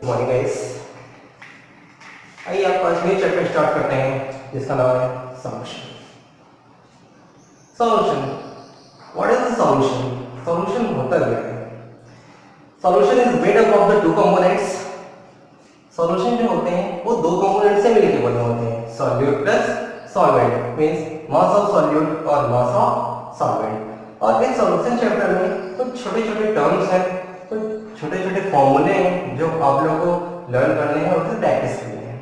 Morning guys. आइए आपका आज न्यू चैप्टर स्टार्ट करते हैं जिसका नाम है solution. Solution, what is the solution? Solution होता क्या है? Solution is made up of the two components. Solution जो होते हैं वो दो कंपोनेंट से मिलकर बने होते हैं, solute plus solvent, means mass of solute और मास ऑफ सॉल्वेंट। और इस सॉल्यूशन चैप्टर में कुछ छोटे छोटे टर्म्स हैं, कुछ छोटे छोटे फॉर्मूले हैं जो आप लोगों को लर्न करने हैं और उसे प्रैक्टिस करनी है।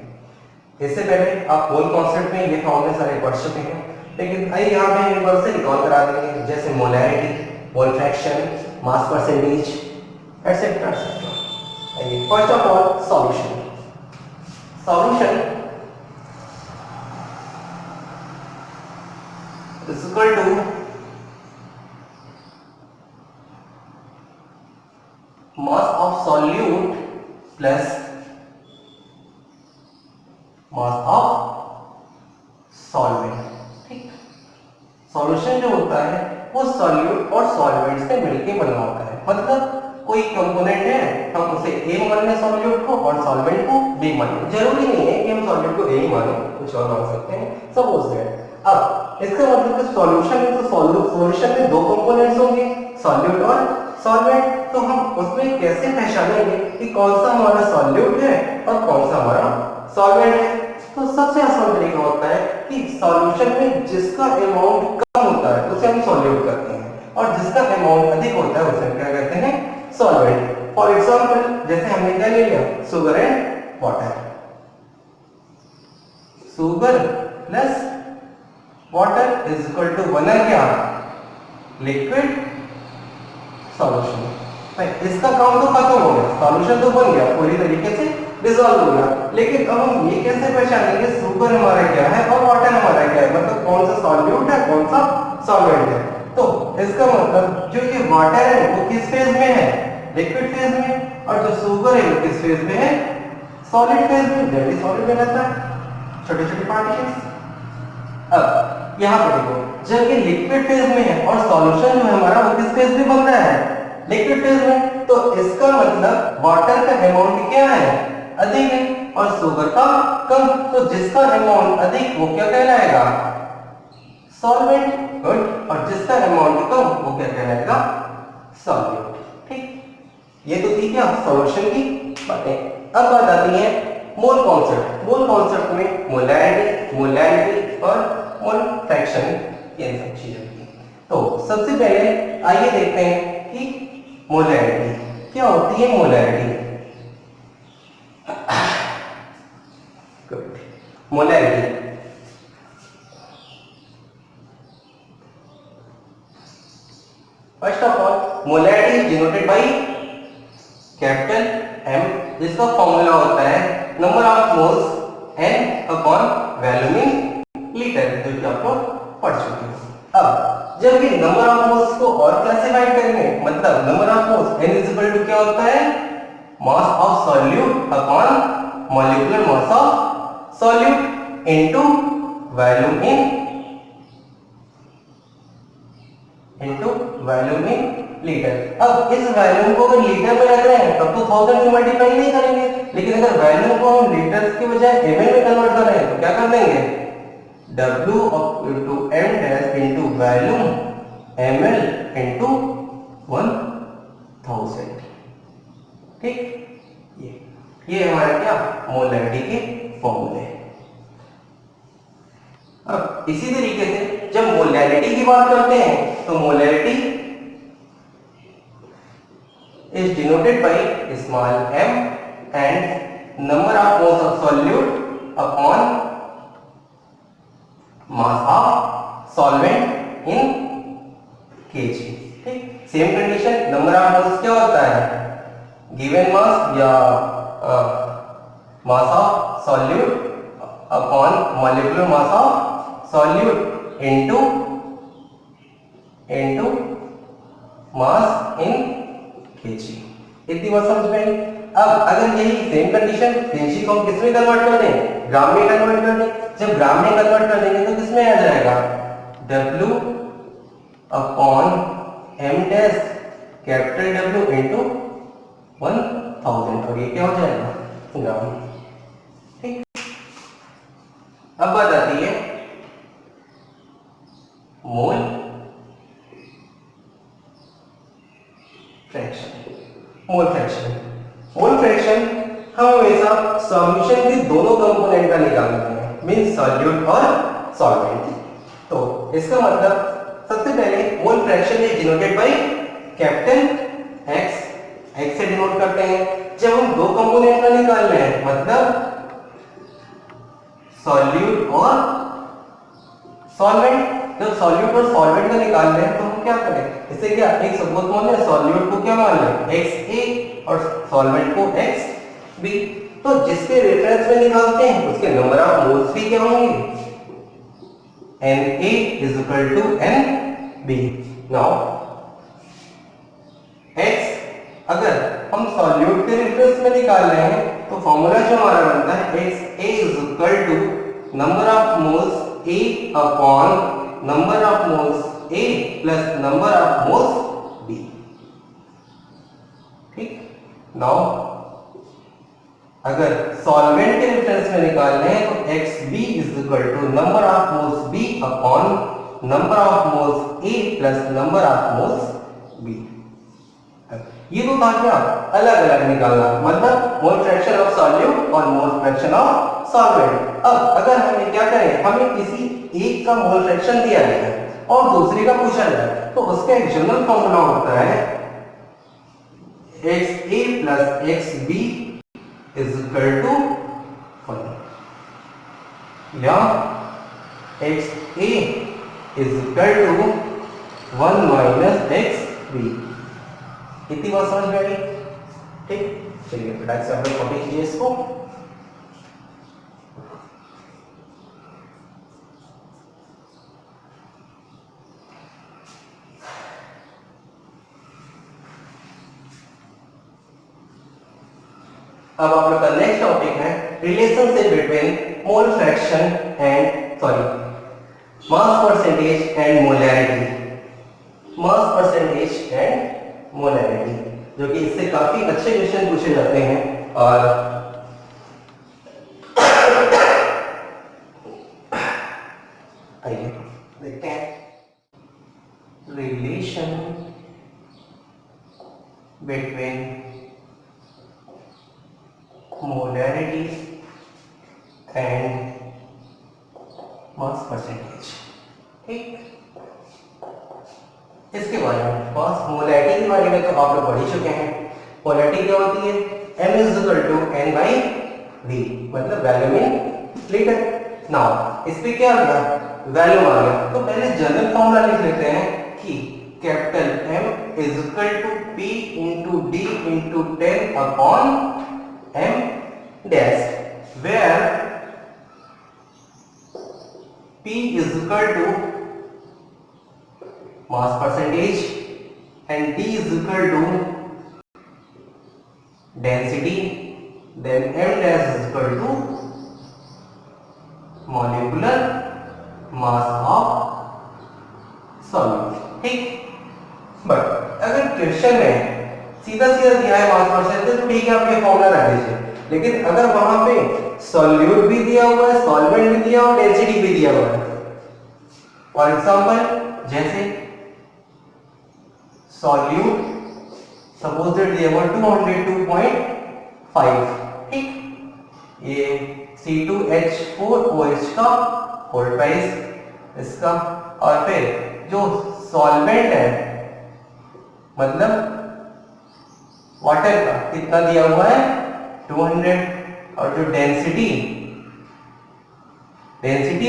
इससे पहले आप होल कॉन्सेप्ट में ये फॉर्मूले सारे पढ़ चुके हैं, लेकिन आइए यहाँ पे एक बार से रिकॉल करा देंगे, जैसे molarity, mole fraction, mass percentage etcetera etcetera. आइए first of all solution. Solution is equal to mass of solute plus mass of solvent। ठीक, सॉल्यूशन जो होता है वो सॉल्यूट और सॉल्वेंट से मिलकर बना होता है। मतलब कोई कंपोनेंट है, हम उसे A मान लें सॉल्यूट को और सॉल्वेंट को B मान लें। जरूरी नहीं है कि हम सॉल्यूट को A ही माने, कुछ और मान सकते हैं, सपोज दैट। अब इसका मतलब कि सॉल्यूशन है तो सॉल्यूशन में दो कंपोनेंट्स होंगे, सॉल्यूट और सॉल्वेंट। तो हम उसमें कैसे पहचानेंगे कि कौन सा हमारा सॉल्यूट है और कौन सा हमारा सॉल्वेंट है? तो सबसे आसान तरीका होता है कि सॉल्यूशन में जिसका अमाउंट कम होता है उसे हम सॉल्यूट करते हैं और जिसका अमाउंट अधिक होता है उसे हम क्या कहते हैं? सॉल्वेंट। फॉर एग्जांपल जैसे हमने क्या ले लिया, sugar and water. Sugar plus water is equal to बना क्या? Liquid solution. इसका काम तो खत्म हो गया, सॉल्यूशन तो बन गया, पूरी तरीके से डिसॉल्व हो गया। लेकिन अब हम ये कैसे पहचानेंगे शुगर हमारा क्या है और वाटर हमारा क्या है, मतलब कौन सा सॉल्यूट है कौन सा सॉल्वेंट है? तो इसका मतलब जो ये वाटर है वो किस फेज में है? लिक्विड फेज में। और जो शुगर है वो किस फेज में है? सॉलिड फेज में। जल्दी सॉलिड में रहता है, छोटे छोटे पार्टिकल्स। अब यहाँ पे देखो, जब ये लिक्विड फेज में है और सॉल्यूशन जो है हमारा वो किस फेज में बन रहा है? लिक्विड फेज में। तो इसका मतलब वाटर का अमाउंट क्या है? अधिक है और शुगर का कम। तो जिसका अमाउंट अधिक वो क्या कहलाएगा? सॉल्वेंट। गुड। और जिसका अमाउंट कम वो क्या कहलाएगा? सॉल्यूट। ठीक, ये तो थी क्या सॉल्यूशन की बातें। अब बात आती है मोल कॉन्सेप्ट। मोल कॉन्सेप्ट में मोलैरिटी और मोल फ्रैक्शन, ये सब चीजें की। तो सबसे पहले आइए देखते हैं कि मोलैरिटी क्या होती है। Molarity, good. Molarity first of all molarity is denoted by capital M, जिसका फॉर्मूला होता है number of moles N upon volume in litre, जो कि आप लोग पढ़ चुके हैं। अब जब ये नंबर ऑफ मोल्स को और क्लासिफाई करेंगे, मतलब number of moles N is equal to क्या होता है? Mass of solute upon molecular mass of solute into volume in litre. अब इस वॉल्यूम को अगर लीटर में रख रहे हैं तब तो 1000 से मल्टीप्लाई नहीं करेंगे, लेकिन अगर वॉल्यूम को हम लीटर्स के बजाय ml में कन्वर्ट कर रहे हैं तो क्या कर देंगे? W into m dash into volume ml into 1000। ठीक, ये हमारा क्या मोलैरिटी के फॉर्मूले हैं। अब इसी तरीके से जब मोलैरिटी की बात करते हैं तो molarity is denoted by small m and number of moles of solute upon mass of solvent in kg। ठीक, same condition, number of moles क्या होता है? गिवन मास या मास of solute upon molecular mass of solute into mass in kg। इतनी बात समझ में आई? अब अगर यही सेम कंडीशन kg को हम किस में कन्वर्ट कर दें? ग्राम में कन्वर्ट कर दें। जब ग्राम में कन्वर्ट कर देंगे तो किस में आ जाएगा? W upon m dash capital W into 1000। और ये क्या हो जाएगा? ग्राम। ठीक, अब बात आती है mole fraction. Mole fraction, mole fraction हम हमेशा सॉल्यूशन के दोनों कंपोनेंट का निकालते हैं, मीन सॉल्यूट और सॉल्वेंट। तो इसका मतलब सबसे पहले mole fraction is denoted by capital x, x से डिनोट करते हैं। जब हम दो कंपोनेंट का निकाल रहे हैं मतलब सॉल्यूट और सॉल्वेंट, जब सॉल्यूट और सॉल्वेंट का निकाल रहे हैं तो हम क्या करें, इसे क्या एक सबूत मान लें, सॉल्यूट को क्या मान लें एक्स ए और सॉल्वेंट को एक्स बी। तो जिसके रेफरेंस में निकालते हैं उसके नंबर ऑफ मोल्स भी क्या होंगे, Na is equal to Nb। Now x अगर हम सॉल्यूट के रेफरेंस में निकाल रहे हैं तो फॉर्मूला जो हमारा बनता है XA is equal to number of moles A upon number of moles A plus number of moles B। ठीक, नाउ अगर सॉल्वेंट के रेफरेंस में निकाल रहे हैं तो XB is equal to number of moles B upon number of moles A plus number of moles B। ये तो था क्या, अलग अलग निकालना, मतलब मोल फ्रैक्शन ऑफ सॉल्यूट और मोल फ्रैक्शन ऑफ सॉल्वेंट। अब अगर हमें क्या करें, हमें किसी एक का मोल फ्रैक्शन दिया गया है और दूसरे का पूछा जाए तो उसका एक जनरल फॉर्मूला होता है XA plus XB is equal to 1 या XA is equal to 1 minus XB। इतनी बात समझ में आई? ठीक, चलिए फटाक से आप लोग कॉपी कीजिए इसको। अब आप लोग का नेक्स्ट टॉपिक है relationship between mole fraction and mass percentage and molarity. Mass percentage and molarity, जो कि इससे काफी अच्छे क्वेश्चन पूछे जाते हैं। और आइए देखते हैं relation between molarity and mass percentage. ठीक, इसके बारे में बस मोलैरिटी के बारे में तो आप लोग पढ़ ही चुके हैं। मोलैरिटी क्या होती है, m is equal to n by v, मतलब वैल्यूम इन लीटर। नाउ इस पे क्या आ गया, वैल्यूम आ गया, तो पहले जनरल फॉर्मूला लिख लेते हैं कि capital M is equal to P into D into 10 upon M dash, where P is equal to mass percentage and D is equal to density, then M dash is equal to molecular mass of solute। ठीक, but अगर question में सीधा सीधा दिया है mass percentage तो ठीक है, आप ये फॉर्मूला रख दीजिए। लेकिन अगर वहां पे सॉल्यूट भी दिया हुआ है, सॉल्वेंट भी दिया और डेंसिटी भी दिया हुआ है, फॉर एग्जांपल जैसे सॉल्यूट सपोज दैट दिया हुआ 202.5, ठीक, ये C2H4OH का होल प्राइस इसका, और फिर जो सॉल्वेंट है मतलब वाटर का कितना दिया हुआ है 200, और जो डेंसिटी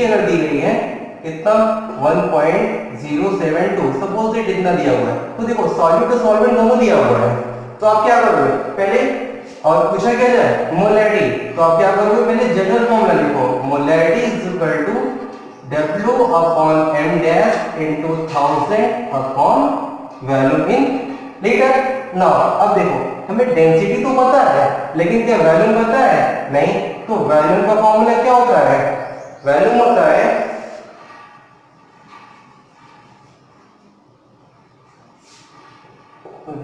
अगर दी गई है कितना 1.072, सपोज दैट इतना दिया हुआ है। तो देखो सॉल्यूट और सॉल्वेंट दोनों दिया हुआ है, तो आप क्या करोगे पहले, और पूछा क्या जाए मोलैरिटी, तो आप क्या करोगे पहले जनरल फॉर्मूला लिखो, molarity is equal to W upon M dash into 1000 upon volume in litre. Now अब देखो हमें डेंसिटी तो पता है लेकिन क्या वैल्यूम पता है, नहीं, तो वैल्यूम का फॉर्मूला क्या होता है, वैल्यूम होता है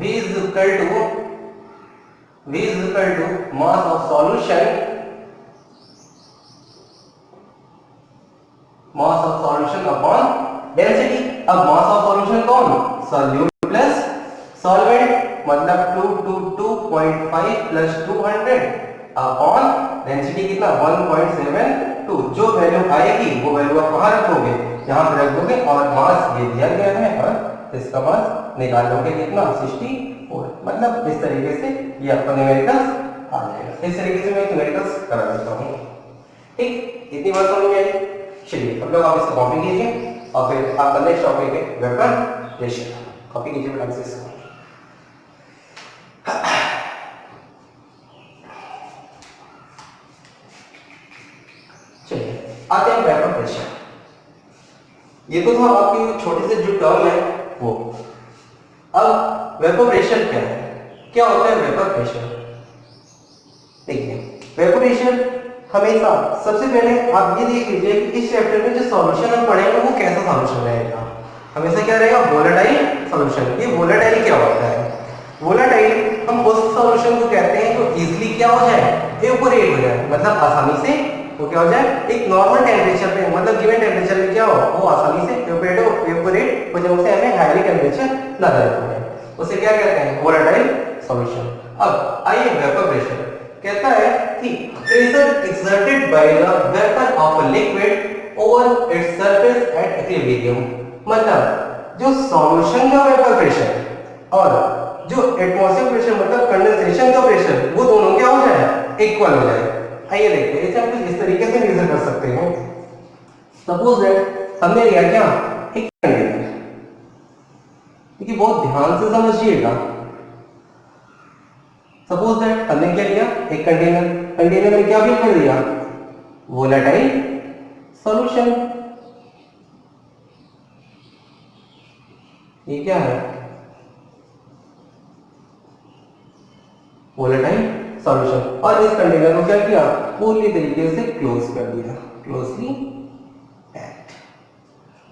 V is equal to V is equal to mass of solution, mass of solution upon density. अब मास ऑफ सॉल्यूशन कौन, सॉल्यूट प्लस सॉल्वेंट, मतलब 222.5 प्लस 200 अपॉन डेंसिटी कितना 1.72। जो वैल्यू आएगी वो वैल्यू आप कहाँ रखोगे, यहाँ पे रख दोगे, और मास ये दिया गया है और इसका मास निकाल लोगे कितना 64। मतलब इस तरीके से ये आपका न्यूमेरिकल्स आ जाएगा। इस तरीके से मैं न्यूमेरिकल्स करा देता हूँ। ठीक, इतनी बात समझ में आई। चलिए अब लोग आप इसको कॉपी कीजिए और फिर आपका नेक्स्ट टॉपिक है वेपर प्रेशर। कॉपी कीजिए बेटा इसको। चलिए आते हैं वेपर प्रेशर। ये तो था आपकी छोटी सी जो टर्म है वो। अब वेपर प्रेशर क्या है, क्या होता है वेपर प्रेशर? देखिए वेपर प्रेशर हमेशा सबसे पहले आप ये देख लीजिए कि इस चैप्टर में जो सॉल्यूशन हम पढ़ेंगे वो कैसा सॉल्यूशन रहेगा। हमेशा क्या रहेगा, वोलेटाइल सॉल्यूशन। ये वोलेटाइल क्या होता है, वोलेटाइल हम उस सॉल्यूशन को कहते हैं जो इजीली क्या हो जाए, इवेपोरेट हो जाए, मतलब आसानी से वो क्या हो जाए, एक नॉर्मल टेम्परेचर पे, मतलब गिवन टेम्परेचर पे क्या हो, वो आसानी से इवेपोरेट हो जाए, उसे हमें हाईली टेम्परेचर ना देना पड़े, उसे क्या कहते हैं, वोलेटाइल सॉल्यूशन। अब आइए वेपर प्रेशर कहता है कि pressure exerted by the vapour of a liquid over its surface at equilibrium. मतलब जो सॉल्यूशन का वेपर प्रेशर और जो एटमॉस्फेरिक प्रेशर मतलब कंडेंसेशन का प्रेशर, वो दोनों क्या हो जाए, इक्वल हो जाए। आइए देखते हैं इसे हम कुछ इस तरीके से मेजर कर सकते हैं। सपोज दैट हमने लिया क्या, एक कंटेनर। देखिए बहुत ध्यान से समझिएगा। सपोज दैट हमने क्या लिया, एक कंटेनर, कंटेनर में क्या भी कर दिया, वोलेटाइल सॉल्यूशन। ये क्या है, वोलेटाइल सॉल्यूशन। और इस कंटेनर को क्या किया, पूरी तरीके से क्लोज कर दिया, क्लोजली पैक्ड।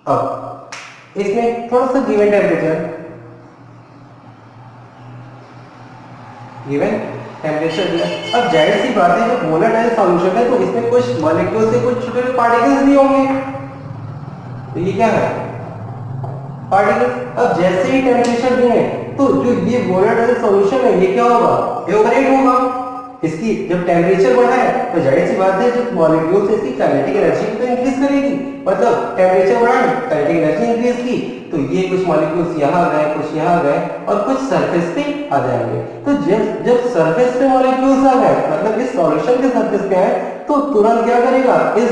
अब इसमें थोड़ा सा गिवन टेम्परेचर, गिवन टेम्परेचर दिया। अब जाहिर सी बात है जब वोलेटाइल सॉल्यूशन है तो इसमें कुछ मॉलिक्यूल से कुछ छोटे छोटे पार्टिकल्स भी होंगे, तो ये क्या है, पार्टिकल्स। अब जैसे ही टेम्परेचर दें तो जो ये वोलेटाइल सॉल्यूशन है ये क्या होगा, इवेपोरेट होगा। इसकी जब टेम्परेचर बढ़ा है तो जाहिर सी बात है जो मॉलिक्यूल्स है इसकी काइनेटिक एनर्जी तो इंक्रीज करेगी, मतलब टेम्परेचर बढ़ा काइनेटिक एनर्जी इंक्रीज की, तो ये कुछ मॉलिक्यूल्स यहाँ गए, कुछ यहाँ गए और कुछ सरफेस पे आ जाएंगे। तो जब सरफेस पे मॉलिक्यूल्स आ गए, मतलब इस सॉल्यूशन के सरफेस पे आए, तो तुरंत क्या करेगा, इस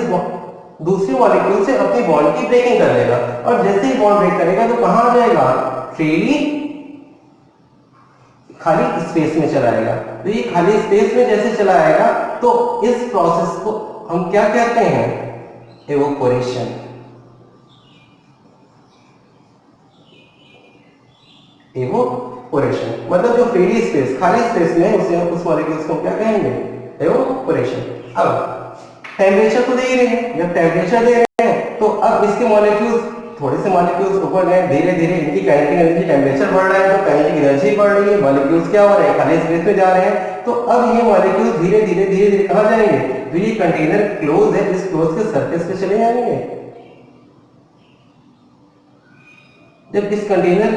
दूसरी मॉलिक्यूल से अपनी बॉन्ड की ब्रेकिंग कर लेगा, और जैसे ही बॉन्ड ब्रेक करेगा तो कहां आ जाएगा, फ्रीली खाली स्पेस में चला आएगा। तो ये खाली स्पेस में जैसे चला आएगा तो इस प्रोसेस को हम क्या कहते हैं, इवेपोरेशन। इवेपोरेशन मतलब जो फ्रीली स्पेस, खाली स्पेस में उसे उस मॉलिक्यूल्स को क्या कहेंगे, इवेपोरेशन। अब टेम्परेचर तो दे ही रहे हैं, जब टेम्परेचर दे रहे हैं तो अब इसके मॉलिक्यूल्स, थोड़े से मॉलिक्यूल्स ऊपर गए, धीरे धीरे इनकी काइनेटिक एनर्जी, टेम्परेचर बढ़ रहा है तो काइनेटिक एनर्जी बढ़ रही है, मॉलिक्यूल्स क्या हो रहे हैं, खाली स्पेस में जा रहे हैं। तो अब ये मॉलिक्यूल्स धीरे धीरे कहां जाएंगे, जो ये कंटेनर क्लोज है इस क्लोज के सरफेस पे चले जाएंगे। जब इस कंटेनर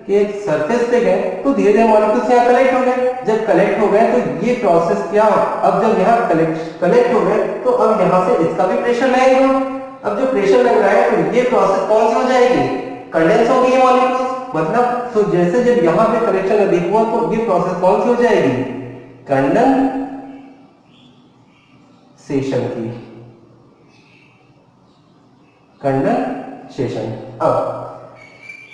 के सरफेस पे गए तो धीरे धीरे मॉलिक्यूल्स यहाँ कलेक्ट हो गए। जब कलेक्ट हो गए तो ये प्रोसेस क्या, अब जब यहाँ कलेक्ट हो गए तो अब यहाँ से इसका भी प्रेशर लगेगा। अब जो प्रेशर लग रहा है तो ये प्रोसेस कौन सी हो जाएगी, कंडेंस होगी ये मॉलिक्यूल्स, मतलब तो जैसे जब यहाँ पे कलेक्शन अधिक हुआ तो ये प्रोसेस कौन सी हो जाएगी, कंडेंसेशन की, कंडेंसेशन। अब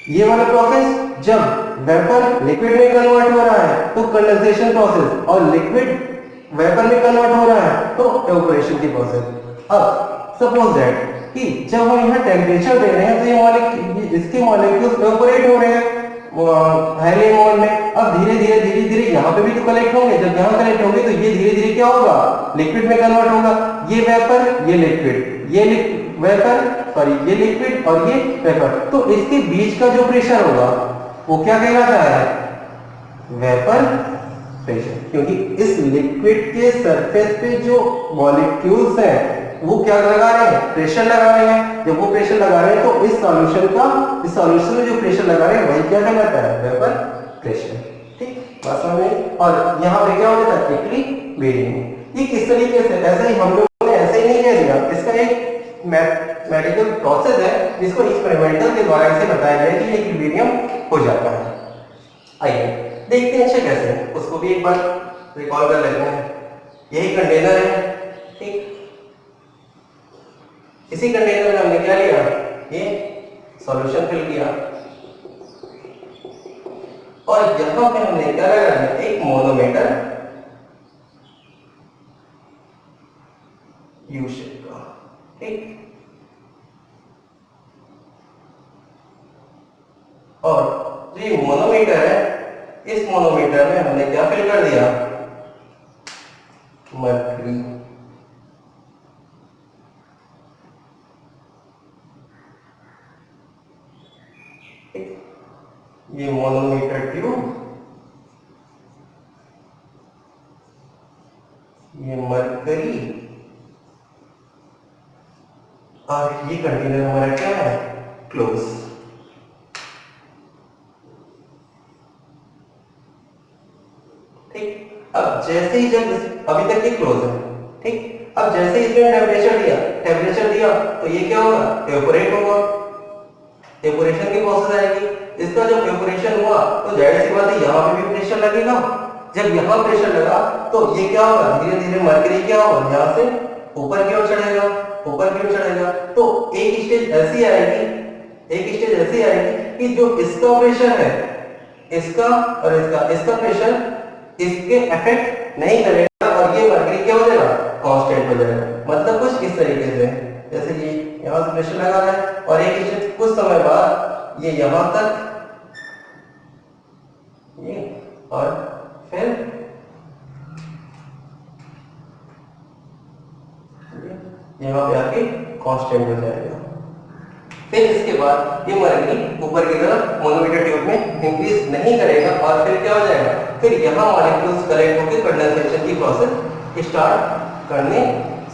ये वाला प्रोसेस जब वेपर लिक्विड में कन्वर्ट हो रहा है तो कंडेंसेशन प्रोसेस, और लिक्विड वेपर में कन्वर्ट हो रहा है तो इवेपोरेशन की प्रोसेस। अब सपोज दैट कि जब हम यहाँ टेम्परेचर दे रहे हैं तो ये इसके मॉलिक्यूल्स इवेपोरेट हो रहे हैं हाईली मोड में। अब धीरे धीरे यहाँ पे भी तो कलेक्ट होंगे, जब यहाँ कलेक्ट होंगे तो ये धीरे धीरे क्या होगा, लिक्विड में कन्वर्ट होगा। ये वेपर, ये लिक्विड, ये वेपर, सॉरी ये लिक्विड और ये वेपर, तो इसके बीच का जो प्रेशर होगा वो क्या कहलाता है, वेपर प्रेशर, क्योंकि इस लिक्विड के सरफेस पे जो मॉलिक्यूल्स हैं वो क्या लगा रहे हैं, प्रेशर लगा रहे हैं। जब वो प्रेशर लगा रहे हैं तो इस सॉल्यूशन में जो प्रेशर लगा रहे हैं वही क्या कहलाता है, वेपर प्रेशर। ठीक, बात समझ में। और यहाँ पे क्या हो जाता है, इक्विलिब्रियम। ये किस तरीके से, ऐसे ही हम लोगों ने ऐसे ही नहीं कह दिया, इसका एक मैथमेटिकल प्रोसेस है जिसको एक्सपेरिमेंटल के द्वारा इसे बताया गया कि इक्विलिब्रियम हो जाता है। आइए देखते हैं अच्छा कैसे, उसको भी एक बार रिकॉल कर लेते हैं। यही कंटेनर है, ठीक, इसी कंटेनर में हमने क्या लिया, ये सॉल्यूशन फिल किया और यहां पे हमने क्या लगाया, एक मोनोमीटर यू शेप का। ठीक, और जो ये मोनोमीटर है, इस मोनोमीटर में हमने क्या फिल कर दिया, मरकरी। ये मोनोमीटर ट्यूब, ये मरकरी, और ये कंटेनर हमारा क्या है, क्लोज। ठीक, अब जैसे ही जब अभी तक ये क्लोज है, ठीक, अब जैसे ही इसमें टेम्परेचर दिया तो ये क्या होगा, एवापोरेट होगा, एवापोरेशन की प्रोसेस आएगी। इसका जब एवापोरेशन हुआ तो जाहिर सी बात है यहाँ पे भी प्रेशर लगेगा। जब यहाँ प्रेशर लगा तो ये क्या होगा, धीरे धीरे मरकरी क्या होगा, यहाँ से ऊपर की ओर चढ़ेगा, ऊपर की ओर चढ़ेगा। तो एक स्टेज ऐसी आएगी कि जो इसका प्रेशर है, इसका और इसका प्रेशर इसके अफेक्ट नहीं करेगा और ये मरकरी क्या हो जाएगा, कांस्टेंट हो जाएगा। मतलब कुछ इस तरीके से, जैसे कि यहाँ से प्रेशर लगा रहा है और एक स्टेज कुछ समय बाद ये यहाँ तक, ये, और फिर यहाँ पे आके कांस्टेंट हो जाएगा। फिर इसके बाद ये मरकरी ऊपर की तरफ मोनोमीटर ट्यूब में इंक्रीज नहीं करेगा और फिर क्या हो जाएगा, फिर यहाँ मॉलिक्यूल्स कलेक्ट होकर कंडेंसेशन की प्रोसेस स्टार्ट करने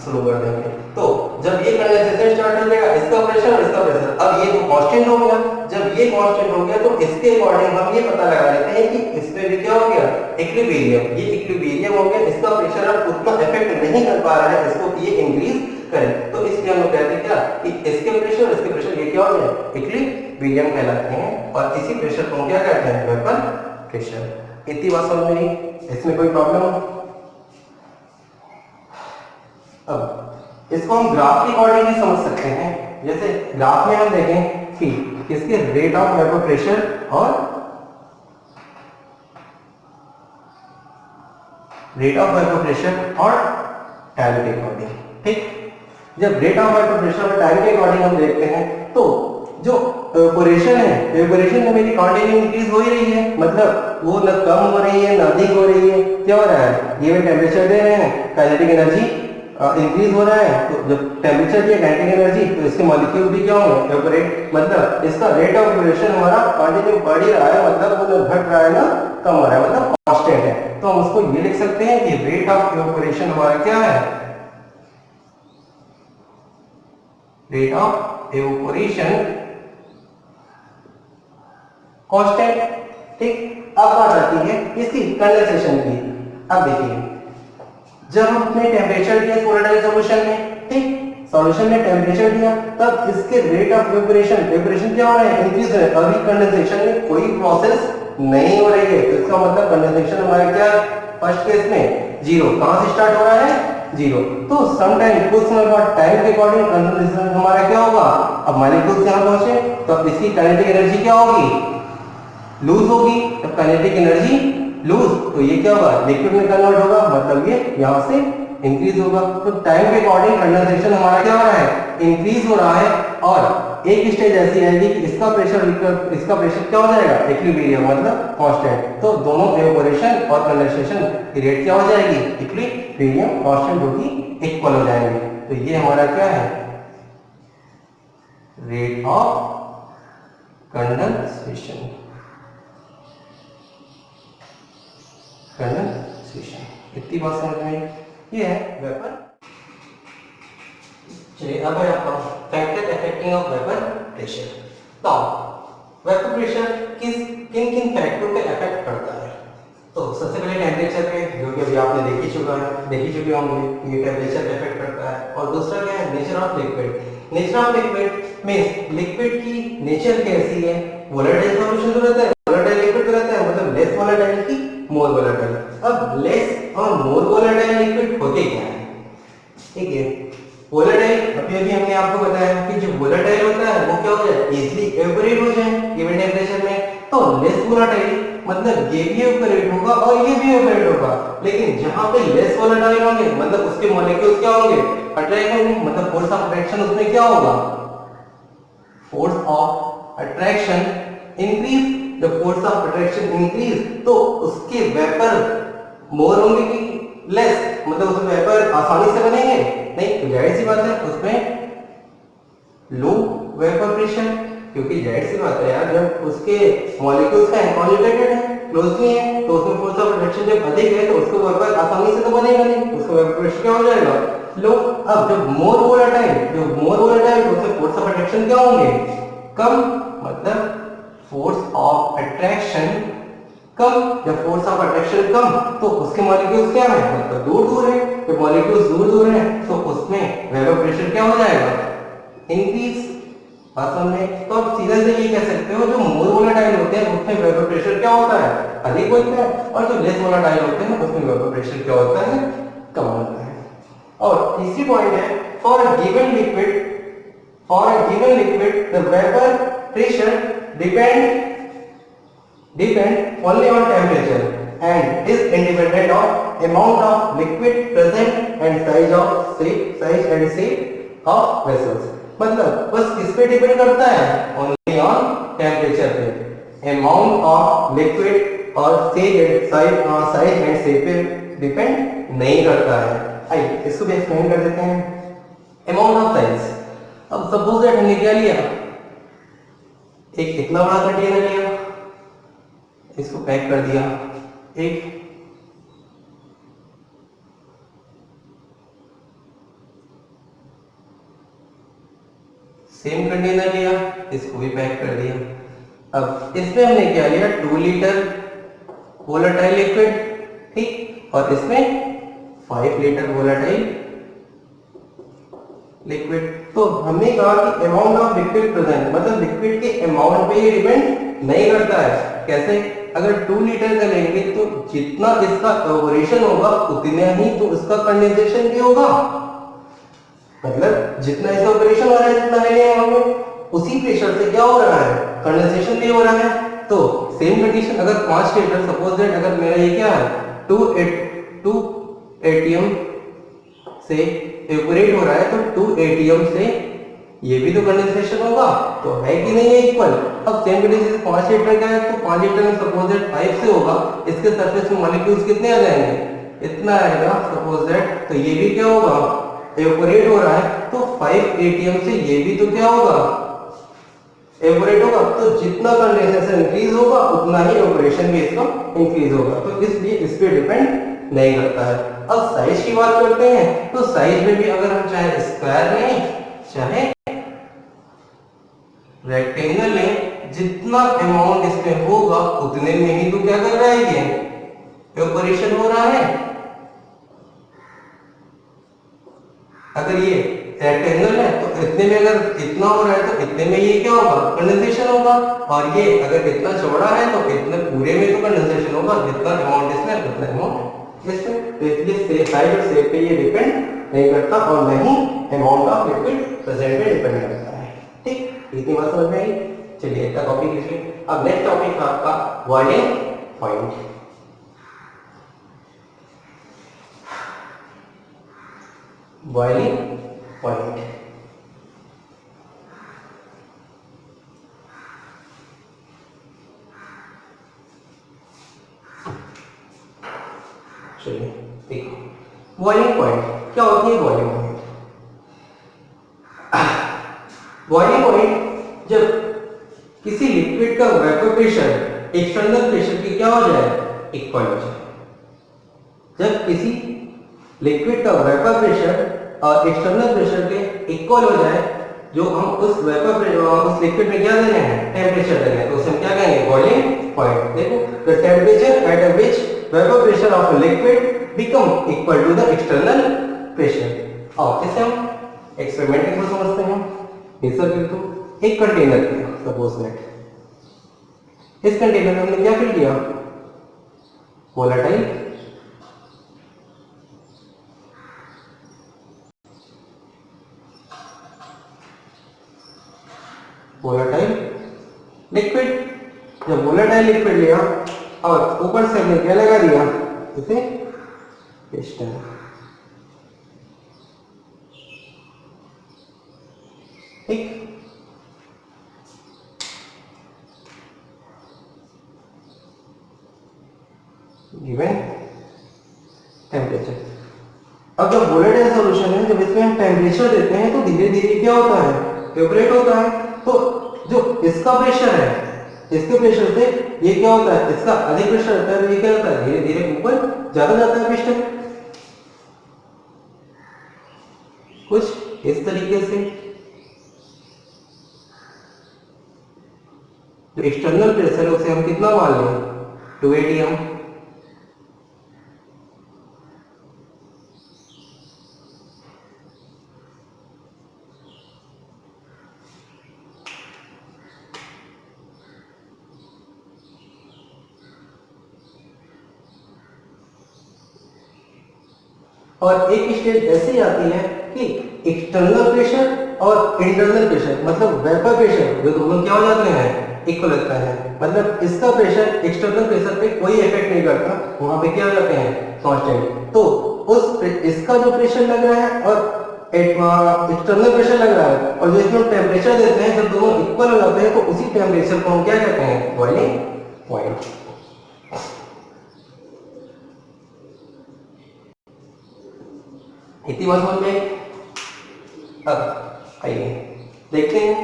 शुरू कर देंगे। तो जब ये कंडेंसेशन स्टार्ट हो जाएगा, इसका प्रेशर और इसका प्रेशर, अब ये तो कांस्टेंट हो गया। जब ये कांस्टेंट हो गया तो इसके अकॉर्डिंग हम ये पता लगा लेते हैं कि इसमें भी क्या हो गया, इक्विलिब्रियम। ये इक्विलिब्रियम हो गया, इसका प्रेशर अब उतना इफेक्ट नहीं कर पा रहा है इसको कि ये इंक्रीज करें। तो इसलिए हम लोग कहते हैं क्या कि इसके प्रेशर और इसके प्रेशर ये क्या हो गया, इक्विलिब्रियम कहलाते हैं। और इसी प्रेशर को क्या कहते हैं, वेपर प्रेशर। इतनी बात समझ में आई, इसमें कोई प्रॉब्लम हो? अब इसको हम ग्राफ के अकॉर्डिंग भी समझ सकते हैं। जैसे ग्राफ में हम देखें कि इसके रेट ऑफ वेपर प्रेशर और टाइम के अकॉर्डिंग। ठीक, जब रेट ऑफ वेपर प्रेशर और टाइम के अकॉर्डिंग हम देखते हैं तो जो एवापोरेशन है, एवापोरेशन में मेरी कंटिन्यू इंक्रीज हो ही रही है, मतलब वो न कम हो रही है न अधिक हो रही है। क्या हो रहा है, ये टेम्परेचर दे रहे हैं, काइनेटिक एनर्जी इंक्रीज हो रहा है। तो जब टेम्परेचर दिया काइनेटिक एनर्जी तो इसके मॉलिक्यूल भी क्या होंगे, एवापोरेट। मतलब इसका रेट ऑफ एवापोरेशन हमारा कंटिन्यू बढ़ ही रहा है, मतलब वो न घट रहा है ना कम हो रहा है, मतलब कांस्टेंट है। तो हम उसको ये लिख सकते हैं कि रेट ऑफ एवापोरेशन हमारा क्या है, रेट ऑफ एवापोरेशन कांस्टेंट। ठीक, अब बात आती है इसकी कंडेंसेशन की। अब देखिए जब हमने टेम्परेचर दिया पोलराइज्ड सॉल्यूशन में, ठीक, सॉल्यूशन में टेम्परेचर दिया, तब इसके रेट ऑफ एवापोरेशन क्या हो रहा है, इंक्रीज हो रहा है। अभी कंडेंसेशन में कोई प्रोसेस नहीं हो रही है, तो इसका मतलब कंडेंसेशन हमारा क्या, फर्स्ट केस में जीरो। कहां से स्टार्ट हो रहा है, जीरो। तो सम टाइम, कुछ समय बाद टाइम के अकॉर्डिंग कंडेंसेशन हमारा क्या होगा, अब मॉलिक्यूल्स यहां पहुंचे तो अब इसकी काइनेटिक एनर्जी क्या होगी, लूज होगी। जब काइनेटिक एनर्जी लूज तो ये क्या होगा, लिक्विड में कन्वर्ट होगा, मतलब ये यहां से इंक्रीज होगा। तो टाइम के अकॉर्डिंग कंडेंसेशन हमारा क्या हो रहा है, इंक्रीज हो रहा है। और एक स्टेज ऐसी आएगी कि इसका प्रेशर क्या हो जाएगा, इक्विलिब्रियम, मतलब कांस्टेंट। तो दोनों एवापोरेशन और कंडेंसेशन की रेट क्या हो जाएगी, इक्विलिब्रियम कांस्टेंट, जो कि इक्वल हो जाएंगे। तो ये हमारा क्या है, रेट ऑफ कंडेंसेशन। इतनी बात समझ में आई। ये है वेपर। चलिए अब है आपका factor affecting of vapour pressure. तो वेपर प्रेशर किन किन फैक्टरों पे अफेक्ट करता है? तो सबसे पहले टेम्परेचर पे, जो कि अभी आपने देखी चुके होंगे, ये टेम्परेचर पे अफेक्ट करता है। और दूसरा क्या है? Nature of liquid. Nature of liquid में लिक्विड की नेचर कैसी है? वोलेटाइल सॉल्यूशन तो रहता है, वोलेटाइल लिक्विड तो रहता है, मतलब लेस वोलेटाइल की मोर वोलेटाइल। अब लेस और मोर वोलेटाइल लिक्विड होते क्या है? ठीक है, वोलेटाइल अभी हमने आपको बताया कि जो वोलेटाइल होता है वो क्या हो जाए? इजीली इवेपोरेट हो जाए गिवन टेम्परेचर में। तो लेस वोलेटाइल मतलब ये भी इवेपोरेट होगा और ये भी इवेपोरेट होगा, लेकिन जहां पे लेस वोलेटाइल होंगे मतलब उसके मॉलिक्यूल्स क्या होंगे? अट्रैक्ट होंगे, मतलब फोर्स ऑफ अट्रैक्शन उसमें क्या होगा? Force of attraction increase. जब फोर्स ऑफ अट्रैक्शन इंक्रीज तो उसके वेपर मोर होंगे कि लेस, मतलब उसमें वेपर आसानी से बनेंगे नहीं, तो जाहिर सी बात है उसमें लो वेपर प्रेशर, क्योंकि जाहिर सी बात है यार जब उसके मॉलिक्यूल्स का कॉन्जुगेटेड है, क्लोजली है, तो उसमें फोर्स ऑफ अट्रैक्शन जब अधिक है तो उसको वेपर आसानी से तो बनेगा नहीं, उसका वेपर प्रेशर क्या हो जाएगा? लो। अब जब मोर वोलेटाइल तो उसमें फोर्स ऑफ अट्रैक्शन क्या होंगे? कम, मतलब फोर्स ऑफ अट्रैक्शन कम। जब फोर्स ऑफ अट्रैक्शन कम तो उसके मॉलिक्यूल्स क्या है? मतलब दूर है। जब मॉलिक्यूल्स दूर है तो उसमें वेपर प्रेशर क्या हो जाएगा? इंक्रीज। बात समझे? तो आप सीधे से ये कह सकते हो जो मोर वोलेटाइल होते हैं उसमें वेपर प्रेशर क्या होता है? अधिक होता है, और जो लेस वोलेटाइल होते हैं उसमें वेपर प्रेशर क्या होता है? कम होता है। और तीसरी पॉइंट है, for a given liquid the vapour pressure depend only on temperature and is independent of amount of liquid present and size and shape of vessels। मतलब बस किस पे डिपेंड करता है? ओनली ऑन टेम्परेचर पे। अमाउंट ऑफ लिक्विड और size and shape पे depend नहीं करता है। आइए इसको भी एक्सप्लेन कर देते हैं। अमाउंट ऑफ साइज, अब सपोज दैट हमने क्या लिया, एक इतना बड़ा कंटेनर लिया, इसको पैक कर दिया, एक सेम कंटेनर लिया, इसको भी पैक कर दिया। अब इसमें हमने क्या लिया? 2 लीटर वोलेटाइल लिक्विड, ठीक, और इसमें 5 लीटर वोलेटाइल लिक्विड। तो हमने कहा कि अमाउंट ऑफ लिक्विड प्रेजेंट, मतलब लिक्विड के अमाउंट पे ये डिपेंड नहीं करता है। कैसे? अगर 2 लीटर का लेंगे तो जितना इसका एवोपोरेशन होगा उतना ही तो इसका कंडेंसेशन भी होगा, मतलब जितना इसका ऑपरेशन हो रहा है जितना है होंगे, उसी प्रेशर से क्या हो रहा है? कंडेंसेशन भी हो रहा है। तो सेम कंडीशन अगर 5 लीटर, सपोज दैट अगर मेरा ये क्या है 2 एटीएम से इवेपोरेट हो रहा है, तो 2 एटीएम से ये भी तो कंडेंसेशन होगा, तो है कि नहीं है इक्वल। अब सेम कंडीशन 5 लीटर का है तो 5 लीटर में सपोज दैट 5 से होगा, इसके सरफेस में मॉलिक्यूल्स कितने आ जाएंगे? इतना आएगा सपोज दैट, तो ये भी क्या होगा? इवेपोरेट हो रहा है, तो 5 एटीएम से ये भी तो क्या होगा? इवेपोरेट होगा। तो जितना कंडेंसेशन इंक्रीज होगा उतना ही इवेपोरेशन भी इसका इंक्रीज होगा, तो इसलिए इस पे डिपेंड नहीं करता है। अब साइज की बात करते हैं, तो साइज में भी अगर हम चाहे स्क्वायर लें चाहे रेक्टेंगल लें, जितना अमाउंट इसमें होगा उतने में ही तो क्या कर रहा है? ये इवेपोरेशन हो रहा है। अगर ये रेक्टेंगल है तो इतने में अगर इतना हो रहा है तो इतने में ये क्या होगा? कंडेंसेशन होगा। और ये अगर इतना चौड़ा है तो इतने पूरे में तो कंडेंसेशन होगा, जितना अमाउंट इसमें उतना अमाउंट इसमें। तो इसलिए साइज और शेप पे ये डिपेंड नहीं करता और नहीं अमाउंट ऑफ लिक्विड प्रेजेंट पे डिपेंड करता है। ठीक, इतनी बात समझ में आई। चलिए इतना टॉपिक लीजिए। अब नेक्स्ट टॉपिक है आपका बॉइलिंग पॉइंट। बॉइलिंग पॉइंट, चलिए देखो बॉइलिंग पॉइंट क्या होती है। बॉइलिंग पॉइंट, बॉइलिंग पॉइंट जब किसी लिक्विड का वेपर प्रेशर एक्सटर्नल प्रेशर की क्या हो जाए? इक्वल हो जाए। जब किसी लिक्विड का वेपर प्रेशर और एक्सटर्नल प्रेशर के इक्वल हो जाए, जो हम उस वेपर प्रेशर उस लिक्विड में क्या दे रहे हैं, टेम्परेचर दे रहे हैं, तो उसे हम क्या कहेंगे, बॉइलिंग पॉइंट। देखो, the temperature at which vapour pressure of a liquid become equal to the external pressure. और इसे हम एक्सपेरिमेंट के थ्रू समझते हैं। ये सर्किट एक कंटेनर है, सपोज दैट इस कंटेनर में हमने क्या फिल किया, वोलेटाइल लिक्विड। जब वोलेटाइल लिक्विड लिया और ऊपर से हमने क्या लगा दिया, इसे पिस्टन। ठीक, गिवन टेम्परेचर। अब जब वोलेटाइल सॉल्यूशन है, जब इसमें हम टेम्परेचर देते हैं तो धीरे धीरे क्या होता है, इवेपोरेट होता है। तो जो इसका प्रेशर है, इसके प्रेशर से ये क्या होता है, इसका अधिक प्रेशर रहता है, तो ये क्या होता है, धीरे धीरे ऊपर ज्यादा जाता है पिस्टन। कुछ इस तरीके से जो एक्सटर्नल प्रेशर है उसे हम कितना मान लें, 2 atm। और एक स्टेज ऐसी आती है कि एक्सटर्नल प्रेशर और इंटरनल प्रेशर, मतलब वेपर प्रेशर, जो दोनों क्या हो जाते हैं, इक्वल लगता है। मतलब इसका प्रेशर एक्सटर्नल प्रेशर पे कोई इफेक्ट नहीं करता, वहां पे क्या हो जाते हैं, कांस्टेंट। तो उस इसका जो प्रेशर लग रहा है और एक्सटर्नल प्रेशर लग रहा है, और जो इसमें टेम्परेचर देते हैं, जब दोनों इक्वल हो जाते हैं तो उसी टेम्परेचर को हम क्या कहते हैं, बॉइलिंग पॉइंट। इतनी बात समझ में। अब आइए देखते हैं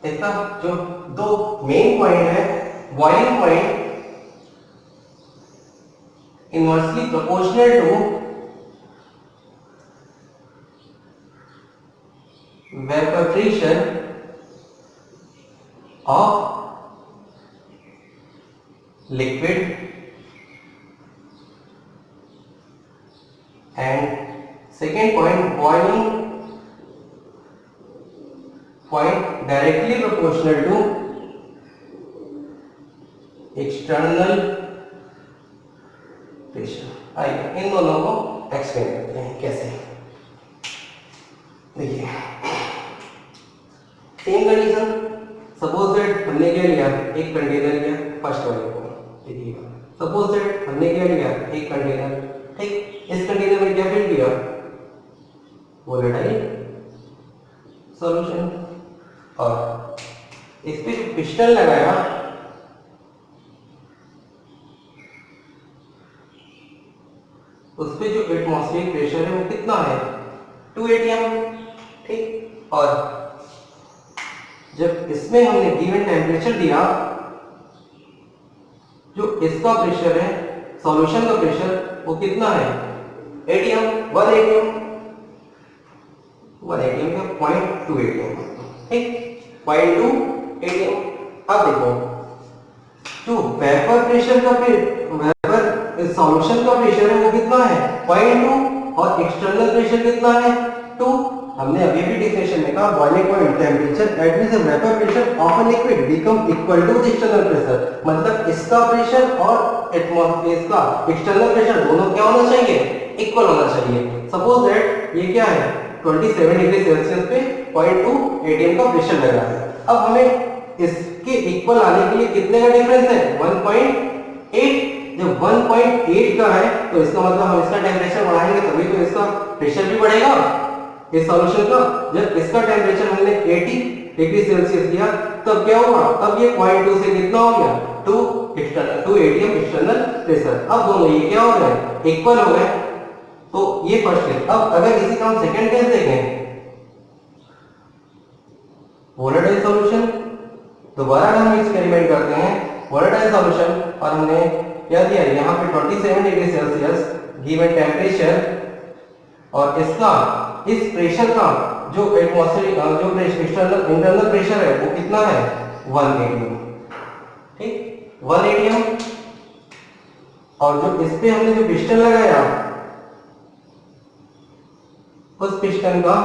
इसका जो दो मेन पॉइंट है, boiling point inversely proportional to vapour pressure of liquid and second point, boiling point directly proportional to external pressure। आइए इन दोनों को एक्सप्लेन करते हैं कैसे। देखिए, सेम कंडीशन, सपोज दैट हमने क्या लिया, एक कंटेनर लिया, फर्स्ट वाले को देखिए, सपोज दैट हमने क्या लिया, एक कंटेनर। ठीक, इस कंटेनर में क्या फिल किया, वोलेटाइल सॉल्यूशन, और इस पे जो पिस्टन लगाया उस पे जो एटमॉस्फेरिक प्रेशर है वो कितना है, 2 atm। ठीक, और जब इसमें हमने गिवन टेम्परेचर दिया, जो इसका प्रेशर है, सॉल्यूशन का प्रेशर, वो कितना है, atm, 1 atm, 1 atm का 0.2 atm। ठीक, 0.2 atm। अब देखो, जो वेपर प्रेशर का वेपर सॉल्यूशन का प्रेशर है वो कितना है, 0.2, और एक्सटर्नल प्रेशर कितना है, 2। हमने अभी भी डिफिनेशन में कहा, boiling point temperature at which the vapour pressure of a liquid become equal to the external pressure. मतलब इसका प्रेशर और एटमॉस्फेयर का एक्सटर्नल प्रेशर दोनों क्या होना चाहिए, इक्वल होना चाहिए। सपोज दैट ये क्या है, 27 डिग्री सेल्सियस पे 0.2 atm का प्रेशर लग रहा है। अब हमें इसके इक्वल आने के लिए कितने का डिफरेंस है, 1.8। जब 1.8 का है तो इसका मतलब हम इसका टेम्परेचर बढ़ाएंगे तभी तो इसका प्रेशर भी बढ़ेगा इस सॉल्यूशन का। जब इसका टेम्परेचर हमने 80 डिग्री सेल्सियस दिया तब क्या हुआ, तब ये 0.2 से कितना हो गया, 2 atm एक्सटर्नल प्रेशर। अब दोनों ये क्या हो गए, इक्वल हो गए। तो ये फर्स्ट केस। अब अगर इसी का हम सेकंड केस देखें, वोलेटाइल सॉल्यूशन, दोबारा हम एक्सपेरिमेंट करते हैं वोलेटाइल सॉल्यूशन, और हमने क्या दिया है, यहाँ पे 27 डिग्री सेल्सियस गिवन टेम्परेचर, और इसका इस प्रेशर का जो एटमॉस्फेरिक जो एक्सटर्नल इंटरनल प्रेशर है वो कितना है 1 atm, ठीक 1 atm। और जो इस पे हमने जो पिस्टन लगाया उस पिस्टन का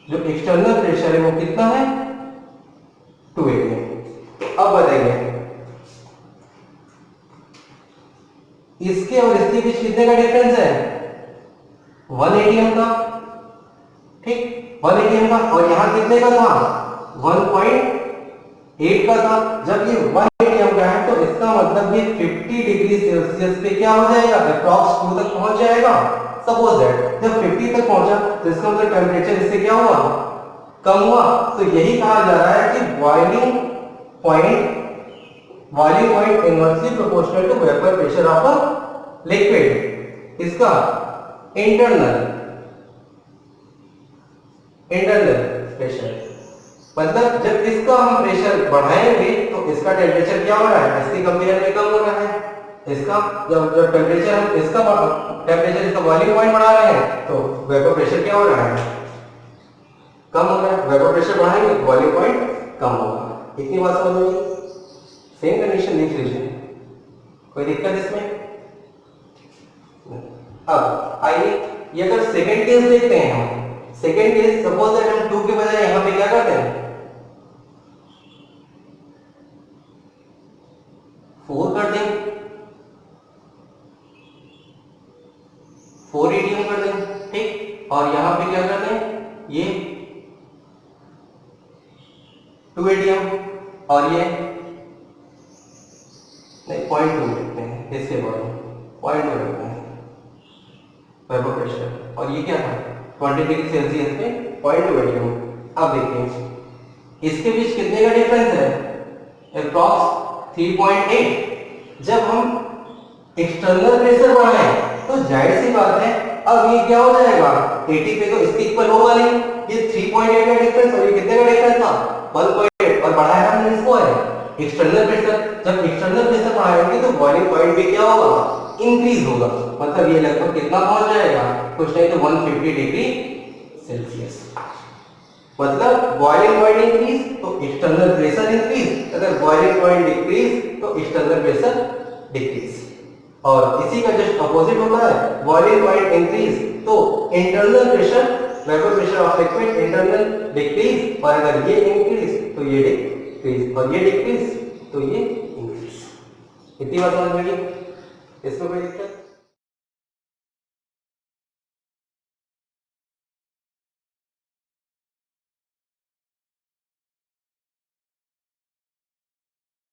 जो एक्सटर्नल प्रेशर है वो कितना है 2 atm। अब बताइए इसके और इसके बीच कितने का डिफरेंस है 1 atm का, ठीक 1 atm का, और यहां कितने का था 1.8 का था। जब ये 1 atm का है तो इसका मतलब ये 50 डिग्री सेल्सियस पे क्या हो जाएगा, अप्रॉक्स 2 तक पहुंच जाएगा। सपोज दैट जब 50 तक पहुंचा तो इसका मतलब टेम्परेचर इससे क्या हुआ, कम हुआ। तो यही कहा जा रहा है कि boiling point inversely proportional to vapour pressure of a liquid. इसका इंटरनल प्रेशर, मतलब जब इसका हम प्रेशर बढ़ाएंगे तो इसका टेम्परेचर क्या हो रहा है, इसके कंपेयर में कम हो रहा है। इसका जब टेम्परेचर हम इसका टेम्परेचर इसका बॉइलिंग पॉइंट बढ़ा रहे हैं तो वेपर प्रेशर क्या हो रहा है, कम हो रहा है। वेपर प्रेशर बढ़ाएंगे तो बॉइलिंग पॉइंट कम होगा। इतनी बात समझ में, सेम कंडीशन लिख लीजिए, कोई दिक्कत इसमें। अब आइए ये अगर सेकंड केस देखते हैं हम, सेकंड केस सपोज दैट हम 2 के बजाय यहां पे क्या करते हैं 4 कर दें, 4 atm कर दें, ठीक। और यहां पे क्या कर दें ये 2 atm, और ये नहीं 0.2 लिखते हैं, इसके बाद 0.2 लिखते हैं वेपर प्रेशर, और ये क्या है 20 डिग्री सेल्सियस पे 0.2 atm। अब देखिए इसके बीच कितने का डिफरेंस है, अप्रॉक्स 3.8। जब हम एक्सटर्नल प्रेशर बढ़ाएं तो जाहिर सी बात है अब ये क्या हो जाएगा 80 पे तो इसके इक्वल होगा नहीं। ये 3.8 का डिफरेंस और ये कितने का डिफरेंस था 1.8, और बढ़ाया हमने इसको है एक्सटर्नल प्रेशर। जब एक्सटर्नल प्रेशर बढ़ाएंगे तो बॉइलिंग पॉइंट भी क्या होगा, इंक्रीज होगा। मतलब ये लगभग कितना पहुंच जाएगा, कुछ नहीं तो 150 डिग्री सेल्सियस। मतलब बॉइलिंग पॉइंट इंक्रीज तो एक्सटर्नल प्रेशर इंक्रीज, अगर बॉइलिंग पॉइंट डिक्रीज तो एक्सटर्नल प्रेशर डिक्रीज। और इसी का जस्ट अपोजिट होता है, बॉइलिंग पॉइंट इंक्रीज तो internal pressure vapour pressure of liquid internal decrease, और अगर ये इंक्रीज तो ये डिक्रीज, और ये डिक्रीज तो ये इंक्रीज। इतनी बात समझ में आई, इसमें कोई दिक्कत